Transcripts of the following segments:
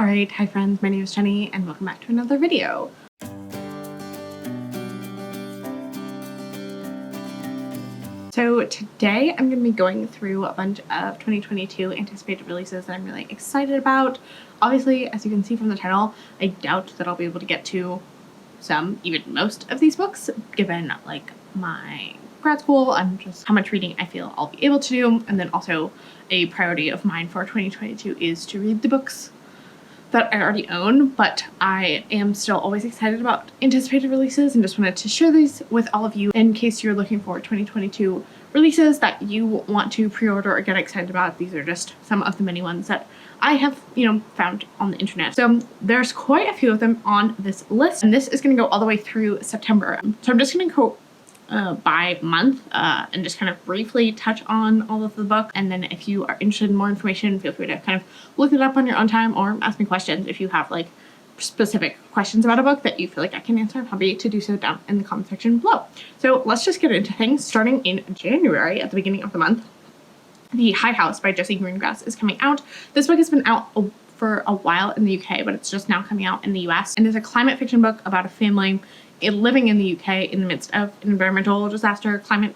Alright, hi friends, my name is Jenny and welcome back to another video. So today I'm going to be going through a bunch of 2022 anticipated releases that I'm really excited about. Obviously, as you can see from the title, I doubt that I'll be able to get to even most of these books, given like my grad school and just how much reading I feel I'll be able to do. And then also a priority of mine for 2022 is to read the books that I already own, but I am still always excited about anticipated releases and just wanted to share these with all of you in case you're looking for 2022 releases that you want to pre-order or get excited about. These are just some of the many ones that I have, found on the internet. So there's quite a few of them on this list, and this is going to go all the way through September. So I'm just going to go by month and just kind of briefly touch on all of the books, and then if you are interested in more information, feel free to kind of look it up on your own time or ask me questions if you have like specific questions about a book that you feel like I can answer. I'm happy to do so down in the comment section below. So let's just get into things. Starting in January, at the beginning of the month, The High House by Jessie Greengrass is coming out. This book has been out for a while in the UK, but it's just now coming out in the US, and is a climate fiction book about a family living in the UK in the midst of an environmental disaster, climate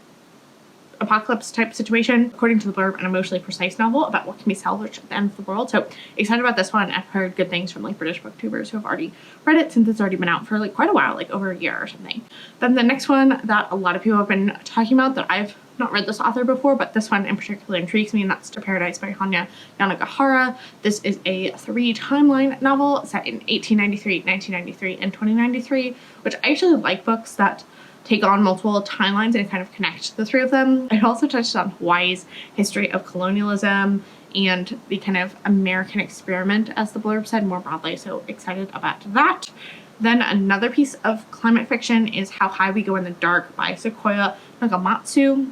apocalypse type situation. According to the blurb, an emotionally precise novel about what can be salvaged at the end of the world. So excited about this one. I've heard good things from like British booktubers who have already read it since it's already been out for like quite a while, like over a year or something. Then the next one that a lot of people have been talking about that I've not read this author before, but this one in particular intrigues me, and that's To Paradise by Hanya Yanagihara. This is a 3-timeline novel set in 1893, 1993, and 2093, which I actually like books that take on multiple timelines and kind of connect the three of them. It also touches on Hawaii's history of colonialism and the kind of American experiment, as the blurb said, more broadly, so excited about that. Then another piece of climate fiction is How High We Go in the Dark by Sequoia Nagamatsu.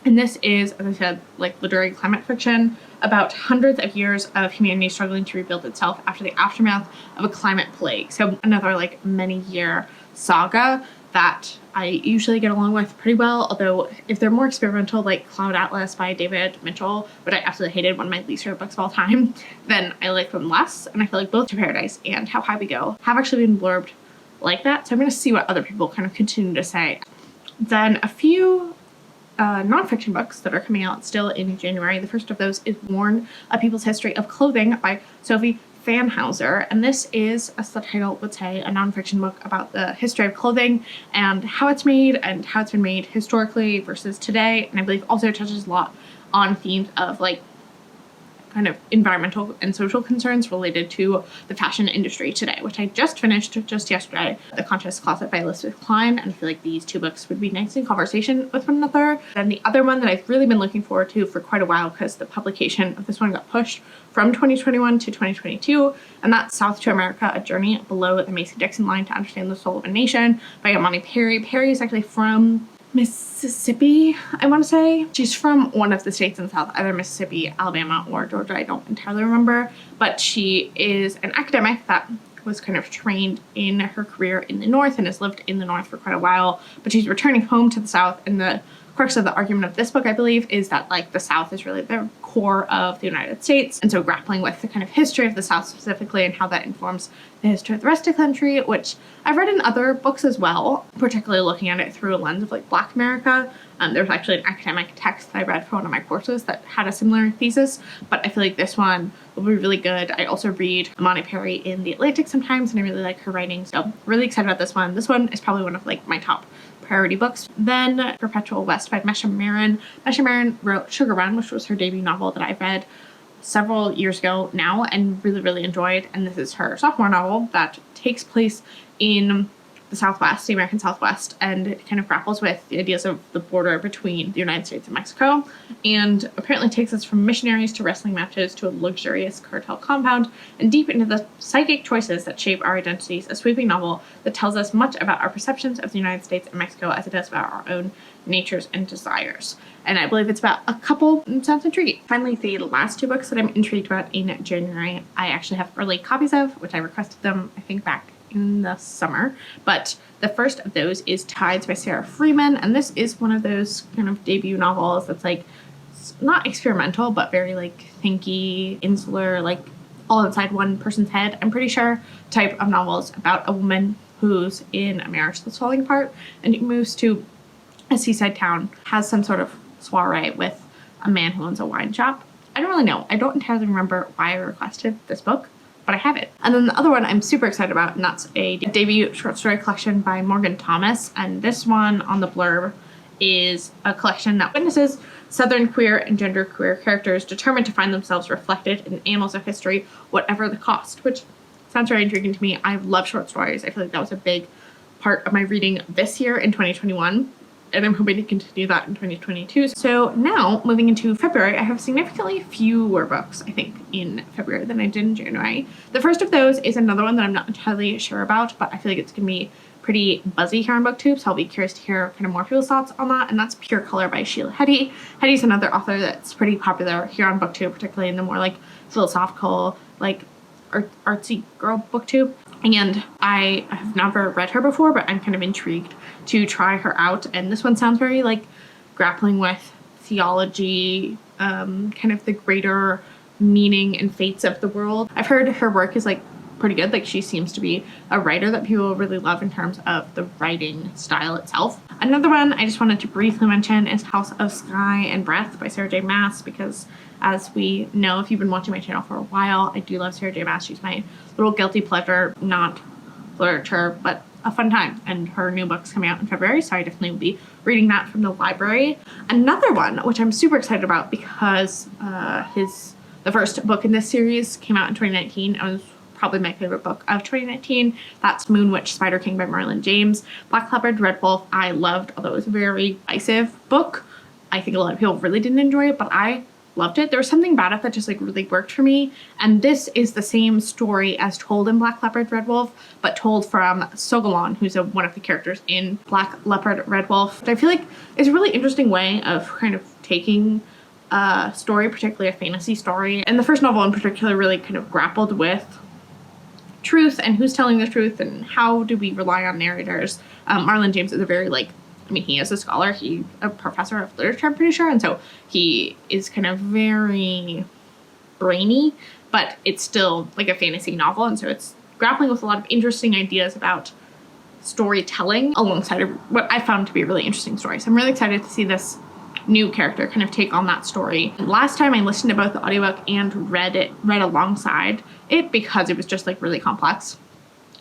And this is, as I said, like literary climate fiction about hundreds of years of humanity struggling to rebuild itself after the aftermath of a climate plague. So another like many-year saga that I usually get along with pretty well, although if they're more experimental, like Cloud Atlas by David Mitchell, which I absolutely hated, one of my least favorite books of all time, then I like them less. And I feel like both To Paradise and How High We Go have actually been blurbed like that. So I'm going to see what other people kind of continue to say. Then a few nonfiction books that are coming out still in January. The first of those is Worn, A People's History of Clothing by Sophie Fanhauser, and this is, as the title would say, a nonfiction book about the history of clothing and how it's made and how it's been made historically versus today, and I believe also touches a lot on themes of like kind of environmental and social concerns related to the fashion industry today, which I just finished just yesterday, The Conscious Closet by Elizabeth Klein, and I feel like these two books would be nice in conversation with one another. Then the other one that I've really been looking forward to for quite a while, because the publication of this one got pushed from 2021 to 2022, and that's South to America, A Journey Below the Mason-Dixon Line to Understand the Soul of a Nation by Imani Perry. Perry is actually from Mississippi, I want to say. She's from one of the states in the South, either Mississippi, Alabama, or Georgia. I don't entirely remember, but she is an academic that was kind of trained in her career in the North and has lived in the North for quite a while, but she's returning home to the South, and the crux of the argument of this book, I believe, is that like the South is really the core of the United States, and so grappling with the kind of history of the South specifically and how that informs the history of the rest of the country, which I've read in other books as well, particularly looking at it through a lens of like Black America. There's actually an academic text that I read for one of my courses that had a similar thesis, but I feel like this one will be really good. I also read Imani Perry in The Atlantic sometimes, and I really like her writing, so really excited about this one. This one is probably one of like my top priority books. Then Perpetual West by Mesha Marin. Mesha Marin wrote Sugar Run, which was her debut novel that I read several years ago now and really enjoyed, and this is her sophomore novel that takes place in the Southwest, the American Southwest, and it kind of grapples with the ideas of the border between the United States and Mexico, and apparently takes us from missionaries to wrestling matches to a luxurious cartel compound and deep into the psychic choices that shape our identities. A sweeping novel that tells us much about our perceptions of the United States and Mexico as it does about our own natures and desires. And I believe it's about a couple, and sounds intriguing. Finally, the last two books that I'm intrigued about in January, I actually have early copies of, which I requested them, I think, back in the summer, but the first of those is Tides by Sarah Freeman, and this is one of those kind of debut novels that's like not experimental but very like thinky, insular, like all inside one person's head, I'm pretty sure, type of novels about a woman who's in a marriage that's falling apart and moves to a seaside town, has some sort of soiree with a man who owns a wine shop. I don't really know. I don't entirely remember why I requested this book, but I have it. And then the other one I'm super excited about, and that's a debut short story collection by Morgan Thomas. And this one on the blurb is a collection that witnesses Southern queer and genderqueer characters determined to find themselves reflected in the annals of history, whatever the cost, which sounds very intriguing to me. I love short stories. I feel like that was a big part of my reading this year in 2021. And I'm hoping to continue that in 2022. So now, moving into February, I have significantly fewer books, I think, in February than I did in January. The first of those is another one that I'm not entirely sure about, but I feel like it's going to be pretty buzzy here on BookTube, so I'll be curious to hear kind of more people's thoughts on that, and that's Pure Color by Sheila Heti. Heti's another author that's pretty popular here on BookTube, particularly in the more like philosophical, like artsy girl BookTube. And I have never read her before, but I'm kind of intrigued to try her out. And this one sounds very like grappling with theology, kind of the greater meaning and fates of the world. I've heard her work is like pretty good. Like she seems to be a writer that people really love in terms of the writing style itself. Another one I just wanted to briefly mention is House of Sky and Breath by Sarah J Maas, because as we know, if you've been watching my channel for a while, I do love Sarah J Maas. She's my little guilty pleasure, not literature, but a fun time. And her new book's coming out in February, so I definitely will be reading that from the library. Another one, which I'm super excited about because the first book in this series came out in 2019. It was probably my favorite book of 2019. That's Moon Witch Spider King by Marlon James. Black Leopard Red Wolf I loved, although it was a very divisive book. I think a lot of people really didn't enjoy it, but I loved it. There was something about it that just like really worked for me. And this is the same story as told in Black Leopard Red Wolf, but told from Sogalon, who's one of the characters in Black Leopard Red Wolf, which I feel like is a really interesting way of kind of taking a story, particularly a fantasy story. And the first novel in particular really kind of grappled with truth and who's telling the truth and how do we rely on narrators. Marlon James is a very he is a scholar, he's a professor of literature, I'm pretty sure, and so he is kind of very brainy, but it's still like a fantasy novel, and so it's grappling with a lot of interesting ideas about storytelling alongside of what I found to be a really interesting story. So I'm really excited to see this new character kind of take on that story. Last time I listened to both the audiobook and read alongside it because it was just like really complex,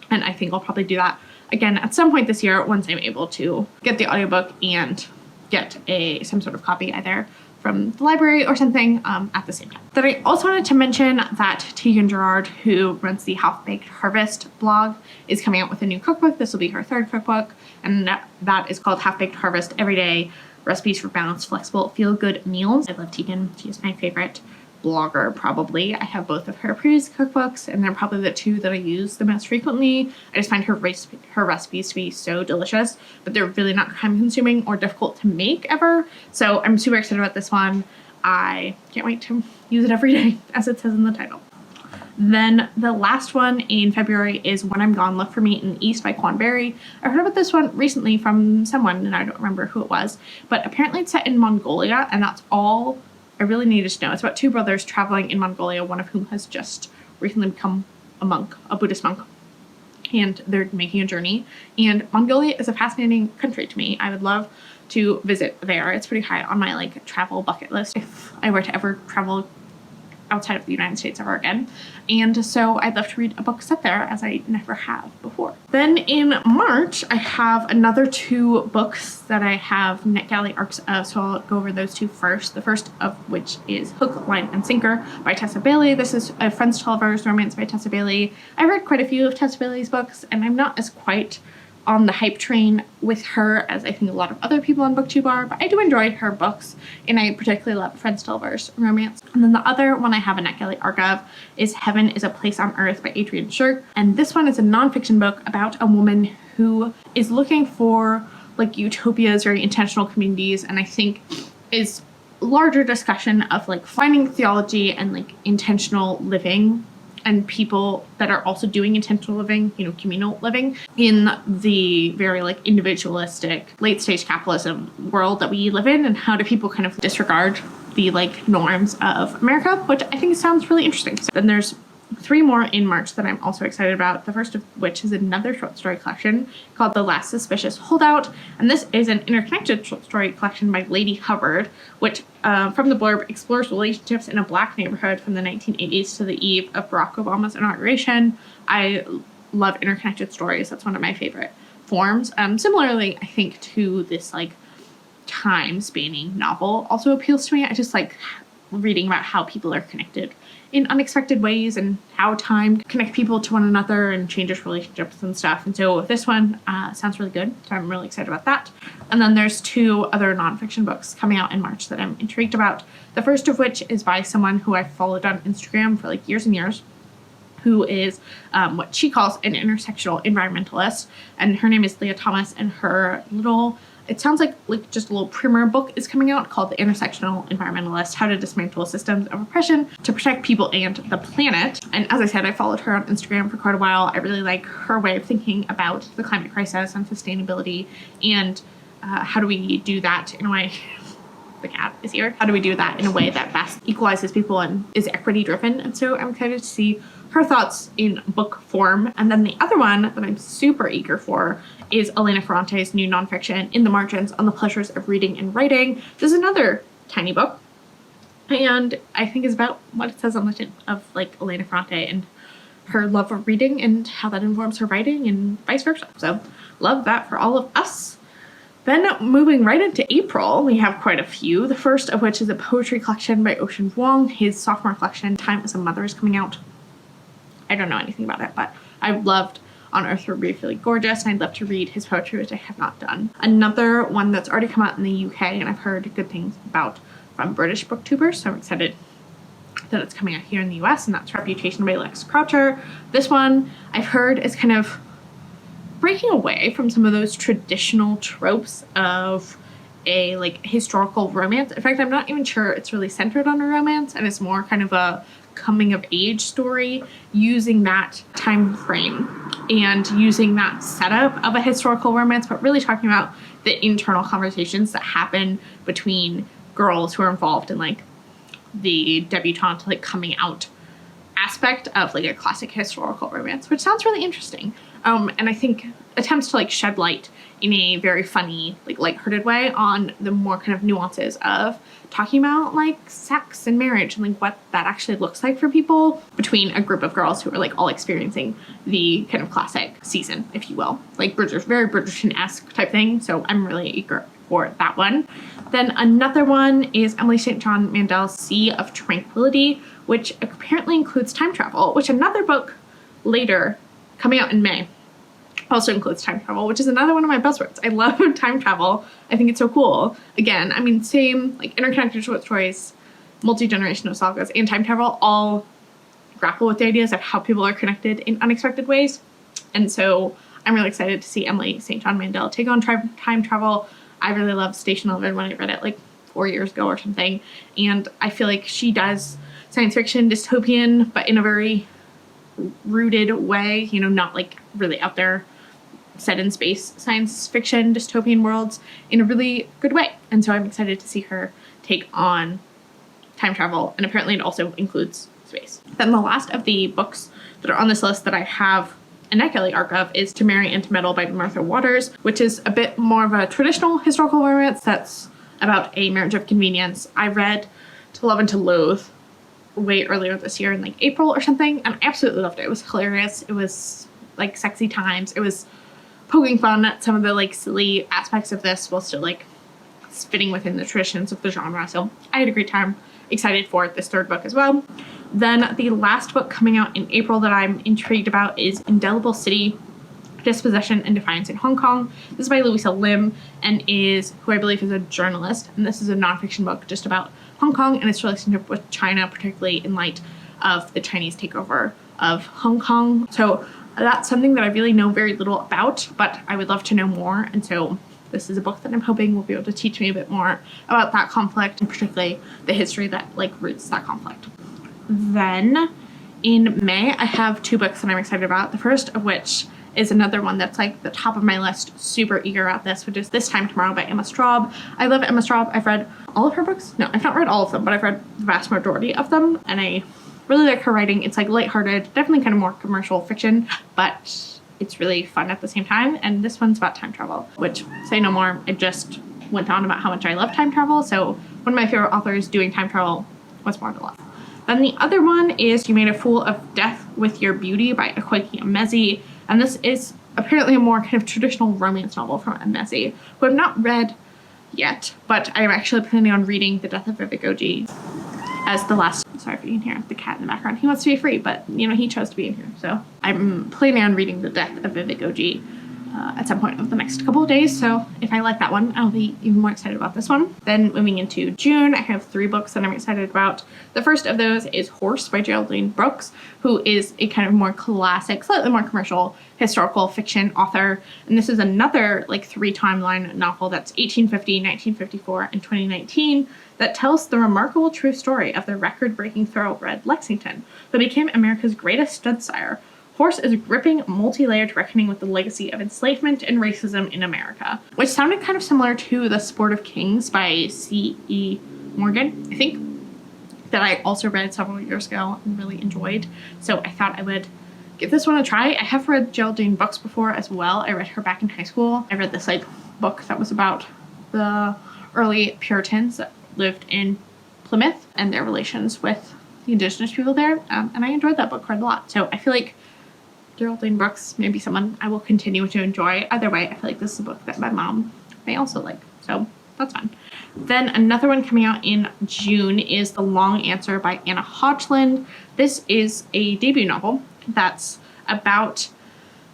and I think I'll probably do that again at some point this year once I'm able to get the audiobook and get some sort of copy either from the library or something at the same time. Then I also wanted to mention that Tegan Gerard, who runs the Half Baked Harvest blog, is coming out with a new cookbook. This will be her third cookbook, and that is called Half Baked Harvest Everyday Recipes for Balanced, Flexible, Feel-Good Meals. I love Tegan. She's my favorite blogger, probably. I have both of her previous cookbooks, and they're probably the two that I use the most frequently. I just find her recipes to be so delicious, but they're really not time-consuming or difficult to make ever. So I'm super excited about this one. I can't wait to use it every day, as it says in the title. Then the last one in February is When I'm Gone, Look for Me in the East by Quan Berry. I heard about this one recently from someone, and I don't remember who it was, but apparently it's set in Mongolia, and that's all I really needed to know. It's about two brothers traveling in Mongolia, one of whom has just recently become a monk, a Buddhist monk, and they're making a journey. And Mongolia is a fascinating country to me. I would love to visit there. It's pretty high on my travel bucket list if I were to ever travel outside of the United States ever again. And so I'd love to read a book set there, as I never have before. Then in March, I have another two books that I have NetGalley arcs of, so I'll go over those two first. The first of which is Hook, Line, and Sinker by Tessa Bailey. This is a Friends to Lovers romance by Tessa Bailey. I've read quite a few of Tessa Bailey's books, and I'm not as quite on the hype train with her as I think a lot of other people on BookTube are, but I do enjoy her books, and I particularly love Friends to Lovers romance. And then the other one I have a NetGalley arc of is Heaven is a Place on Earth by Adrienne Shirk, and this one is a nonfiction book about a woman who is looking for utopias, very intentional communities, and I think is larger discussion of finding theology and intentional living and people that are also doing intentional living, communal living in the very individualistic late stage capitalism world that we live in, and how do people kind of disregard the norms of America, which I think sounds really interesting. So then there's three more in March that I'm also excited about. The first of which is another short story collection called The Last Suspicious Holdout. And this is an interconnected short story collection by Lady Hubbard, which from the blurb explores relationships in a black neighborhood from the 1980s to the eve of Barack Obama's inauguration. I love interconnected stories. That's one of my favorite forms. Similarly, I think to this like time spanning novel also appeals to me. I just like reading about how people are connected in unexpected ways and how time connects people to one another and changes relationships and stuff. And so this one sounds really good. So I'm really excited about that. And then there's two other nonfiction books coming out in March that I'm intrigued about. The first of which is by someone who I've followed on Instagram for like years and years, who is what she calls an intersectional environmentalist. And her name is Leah Thomas, and her little, it sounds like just a little primer book is coming out called The Intersectional Environmentalist: How to Dismantle Systems of Oppression to Protect People and the Planet. And as I said, I followed her on Instagram for quite a while. I really like her way of thinking about the climate crisis and sustainability, and how do we do that in a way, the cat is here, how do we do that in a way that best equalizes people and is equity driven? And so I'm excited to see her thoughts in book form. And then the other one that I'm super eager for is Elena Ferrante's new nonfiction, In the Margins, on the Pleasures of Reading and Writing. This is another tiny book, and I think is about what it says on the tin of like Elena Ferrante and her love of reading and how that informs her writing and vice versa. So love that for all of us. Then moving right into April, we have quite a few. The first of which is a poetry collection by Ocean Vuong. His sophomore collection, Time as a Mother, is coming out. I don't know anything about it, but I loved On Earth We're Briefly Gorgeous, and I'd love to read his poetry, which I have not done. Another one that's already come out in the UK, and I've heard good things about from British booktubers, so I'm excited that it's coming out here in the US, and that's Reputation by Lex Croucher. This one I've heard is kind of breaking away from some of those traditional tropes of a like historical romance. In fact, I'm not even sure it's really centered on a romance, and it's more kind of a coming of age story using that time frame and using that setup of a historical romance, but really talking about the internal conversations that happen between girls who are involved in like the debutante like coming out aspect of like a classic historical romance, which sounds really interesting. And I think attempts to like shed light in a very funny, like lighthearted way on the more kind of nuances of talking about like sex and marriage and like what that actually looks like for people between a group of girls who are like all experiencing the kind of classic season, if you will, like British, very Bridgerton-esque type thing. So I'm really eager for that one. Then another one is Emily St. John Mandel's Sea of Tranquility, which apparently includes time travel, which another book later coming out in May also includes time travel, which is another one of my buzzwords. I love time travel. I think it's so cool. Again, I mean, same like interconnected short stories, multi-generational sagas, and time travel all grapple with the ideas of how people are connected in unexpected ways. And so I'm really excited to see Emily St. John Mandel take on time travel. I really loved Station 11 when I read it like 4 years ago or something. And I feel like she does science fiction dystopian, but in a very rooted way, you know, not like really out there set in space science fiction dystopian worlds in a really good way. And so I'm excited to see her take on time travel, and apparently it also includes space. Then the last of the books that are on this list that I have a Neck-Ellie arc of is To Marry and to Meddle by Martha Waters, which is a bit more of a traditional historical romance that's about a marriage of convenience. I read To Love and to Loathe way earlier this year in like April or something, and I absolutely loved it. It was hilarious. It was like sexy times. It was poking fun at some of the like silly aspects of this while still like fitting within the traditions of the genre. So I had a great time. Excited for this third book as well. Then the last book coming out in April that I'm intrigued about is Indelible City: Dispossession and Defiance in Hong Kong. This is by Louisa Lim, and is who I believe is a journalist. And this is a nonfiction book just about Hong Kong and its relationship with China, particularly in light of the Chinese takeover of Hong Kong. So that's something that I really know very little about, but I would love to know more. And so this is a book that I'm hoping will be able to teach me a bit more about that conflict, and particularly the history that like roots that conflict. Then in May, I have two books that I'm excited about. The first of which is another one that's like the top of my list, super eager about this, which is This Time Tomorrow by Emma Straub. I love Emma Straub. I've read all of her books. No, I've not read all of them, but I've read the vast majority of them, and I really like her writing. It's like lighthearted, definitely kind of more commercial fiction, but it's really fun at the same time. And this one's about time travel, which, say no more, I just went on about how much I love time travel. So one of my favorite authors doing time travel, what's more to love? Then the other one is You Made a Fool of Death with Your Beauty by Akwaeke Emezi. And this is apparently a more kind of traditional romance novel from Emezi, who I've not read yet, but I'm actually planning on reading The Death of Vivigoji as the last. Sorry if you can hear the cat in the background. He wants to be free, but you know, he chose to be in here. So I'm planning on reading The Death of Vivigoji at some point over the next couple of days. So if I like that one, I'll be even more excited about this one. Then moving into June, I have 3 books that I'm excited about. The first of those is Horse by Geraldine Brooks, who is a kind of more classic, slightly more commercial historical fiction author. And this is another like 3 timeline novel that's 1850, 1954, and 2019 that tells the remarkable true story of the record-breaking thoroughbred Lexington, who became America's greatest stud sire. Horse is a gripping, multi-layered reckoning with the legacy of enslavement and racism in America, which sounded kind of similar to The Sport of Kings by C.E. Morgan, I think, that I also read several years ago and really enjoyed. So I thought I would give this one a try. I have read Geraldine Brooks before as well. I read her back in high school. I read this like book that was about the early Puritans that lived in Plymouth and their relations with the indigenous people there. And I enjoyed that book quite a lot. So I feel like Geraldine Brooks may be someone I will continue to enjoy. Either way, I feel like this is a book that my mom may also like. So that's fun. Then another one coming out in June is The Long Answer by Anna Hodgland. This is a debut novel that's about,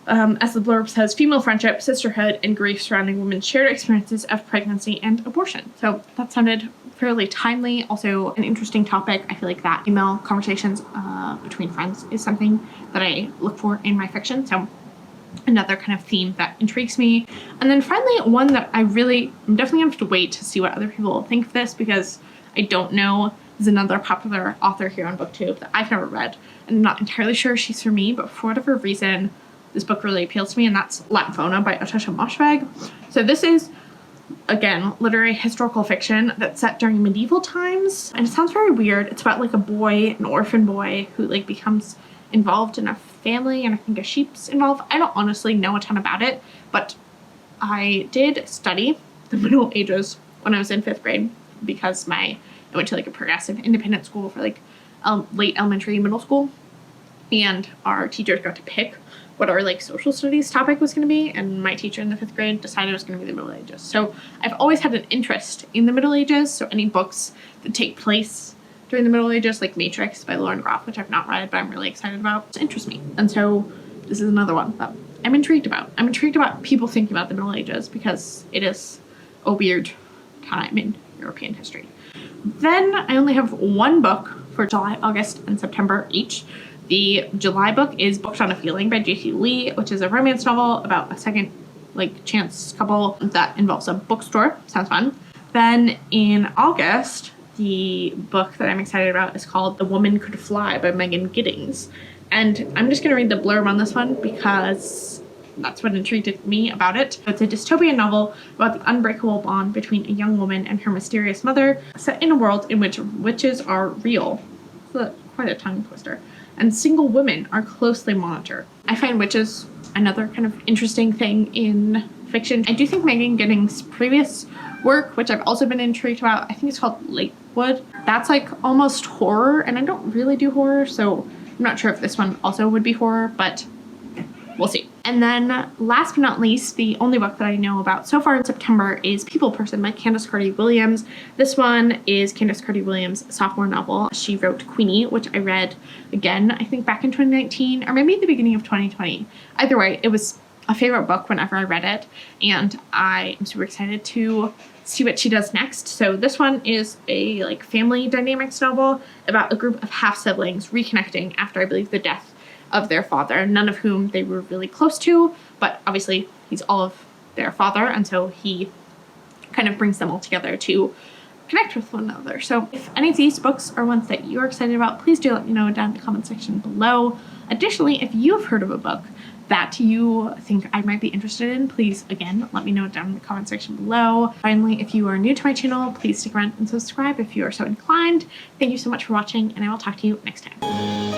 as the blurb says, female friendship, sisterhood, and grief surrounding women's shared experiences of pregnancy and abortion. So that sounded fairly timely, also an interesting topic. I feel like that female conversations between friends is something that I look for in my fiction. So another kind of theme that intrigues me. And then finally, one that I'm definitely gonna have to wait to see what other people think of this, because I don't know, is another popular author here on BookTube that I've never read. And I'm not entirely sure she's for me, but for whatever reason, this book really appeals to me, and that's Latfona by Ottosha Moshfegh. So this is, again, literary historical fiction that's set during medieval times. And it sounds very weird. It's about like a boy, an orphan boy, who like becomes involved in a family, and I think a sheep's involved. I don't honestly know a ton about it, but I did study the Middle Ages when I was in 5th grade, because I went to like a progressive independent school for like late elementary, middle school, and our teachers got to pick what our like social studies topic was going to be, and my teacher in the 5th grade decided it was going to be the Middle Ages. So I've always had an interest in the Middle Ages, so any books that take place during the Middle Ages, like Matrix by Lauren Groff, which I've not read but I'm really excited about, interest me. And so this is another one that I'm intrigued about. I'm intrigued about people thinking about the Middle Ages, because it is a weird time in European history. Then I only have 1 book for July, August, and September each. The July book is Booked on a Feeling by J.T. Lee, which is a romance novel about a second like chance couple that involves a bookstore. Sounds fun. Then in August, the book that I'm excited about is called The Woman Could Fly by Megan Giddings. And I'm just going to read the blurb on this one because that's what intrigued me about it. It's a dystopian novel about the unbreakable bond between a young woman and her mysterious mother, set in a world in which witches are real. It's quite a tongue twister. And single women are closely monitored. I find witches another kind of interesting thing in fiction. I do think Megan Giddings' previous work, which I've also been intrigued about, I think it's called Lakewood. That's like almost horror, and I don't really do horror, so I'm not sure if this one also would be horror, but we'll see. And then last but not least, the only book that I know about so far in September is People Person by Candice Carty-Williams. This one is Candice Carty-Williams' sophomore novel. She wrote Queenie, which I read again, I think back in 2019, or maybe at the beginning of 2020. Either way, it was a favorite book whenever I read it, and I am super excited to see what she does next. So this one is a like family dynamics novel about a group of half-siblings reconnecting after, I believe, the death of their father, none of whom they were really close to, but obviously he's all of their father, and so he kind of brings them all together to connect with one another. So if any of these books are ones that you're excited about, please do let me know down in the comment section below. Additionally, if you've heard of a book that you think I might be interested in, please, again, let me know down in the comment section below. Finally, if you are new to my channel, please stick around and subscribe if you are so inclined. Thank you so much for watching, and I will talk to you next time.